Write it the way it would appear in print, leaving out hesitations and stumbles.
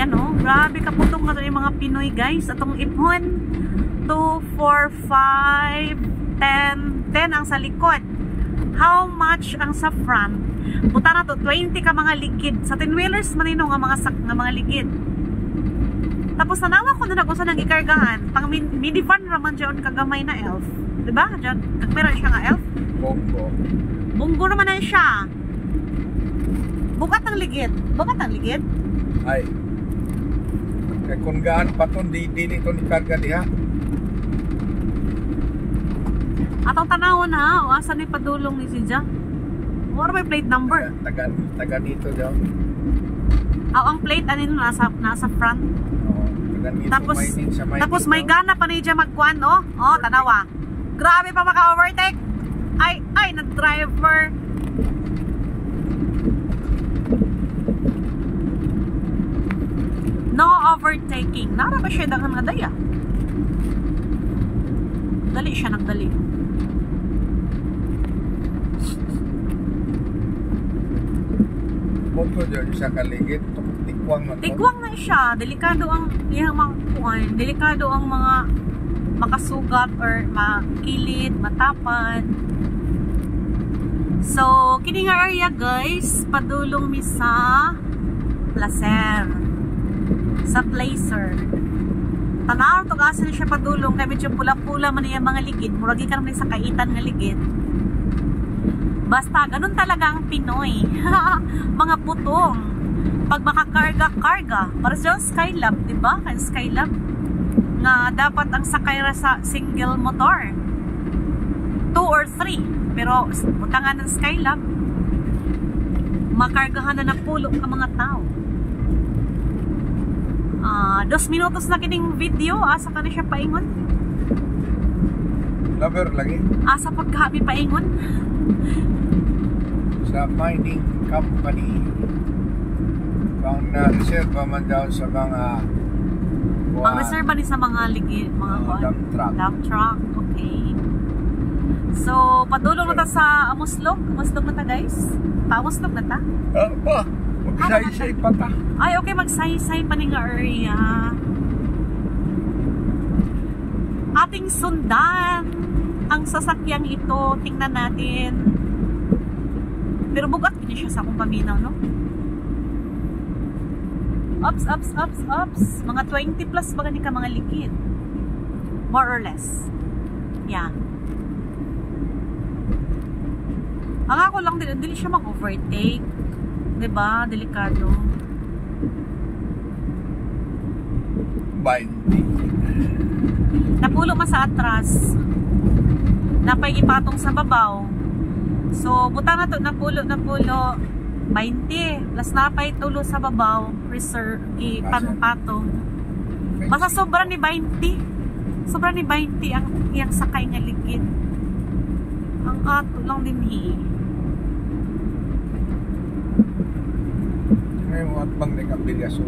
Yan oh, grabe kaputong nga yung mga Pinoy guys. Atong ipon 2, 4, 5, 10 10 ang sa likod. How much ang sa front? Buta na to 20 ka mga likid. Sa 10-wheelers manino nga mga likid. Tapos nanawa ko na nagusa ng ikargahan. Pang minivan naman dyan kagamay na elf. Diba? Dyan, meron siya nga elf. Bongo. Bongo naman na siya. Bukat ang ligid. Bukat ang ligid? Ay. Kaya kung gaan pa ito, di ito ni karga diha. Atong tanawon ha. O asan ni padulong ni si Jang? Or may plate number? Taga dito daw. Ang plate ano nasa front. Tapos may gana pa ni dyan magkuhan, oh. Oh, tanawa. Grabe pa maka-overtake. Ay, nag-driver. No overtaking. Nara ba siya dagang nadaya? Dali siya, nagdali. Moto dyan siya kaligid. Tikwang na siya. Delikado ang mga kuhan. Delikado ang mga makasugat or makilid, matapan. So, kini nga area guys, padulong mi sa Placer. Sa Placer. Tanaw to kasi siya padulong kay medyo pula-pula man yung mga ligid. Muragi ka naman sa kaitan nga ligid. Basta ganun talaga ang Pinoy. Mga putong. Pag makakarga-karga, para sa Skylab, diba? Kaya Skylab na dapat ang sakay sa single motor 2 or 3, pero butangan ng Skylab makargahan na pulo ka mga tao. 2 minutos na kining video. Asa ka na siya paingon? Lover lagi? Asa pagkahabi paingon? Sa mining company pang na-reserve man daw sa mga pang-reserve ni sa mga ligid, mga dump truck. Okay. So, padulong na ta sa Amuslog. Amuslog na ta guys. Pa-Amuslog na ta? Magsay-say pa ta. Ay, okay. Magsay-say pa ni nga area. Ating sundan ang sasakyang ito. Tingnan natin. Pero bugat din siya sa akong paminaw, no? Ups. Mga 20 plus ba gani ka mga likid? More or less. Yeah. Ang ako lang din, dili siya mag-overtake. Diba? Delikado. 20. Napulo man sa atras. Napay ipatong sa babaw. So, butang na to, napulo. 20 plus napay tulo sa babaw, reserve ipatong. Basta sobra ni 20. Sobra ni 20 ang iyang sakay nga ligid. Ang ato lang din Ngayon mo at bang nagkabilyason.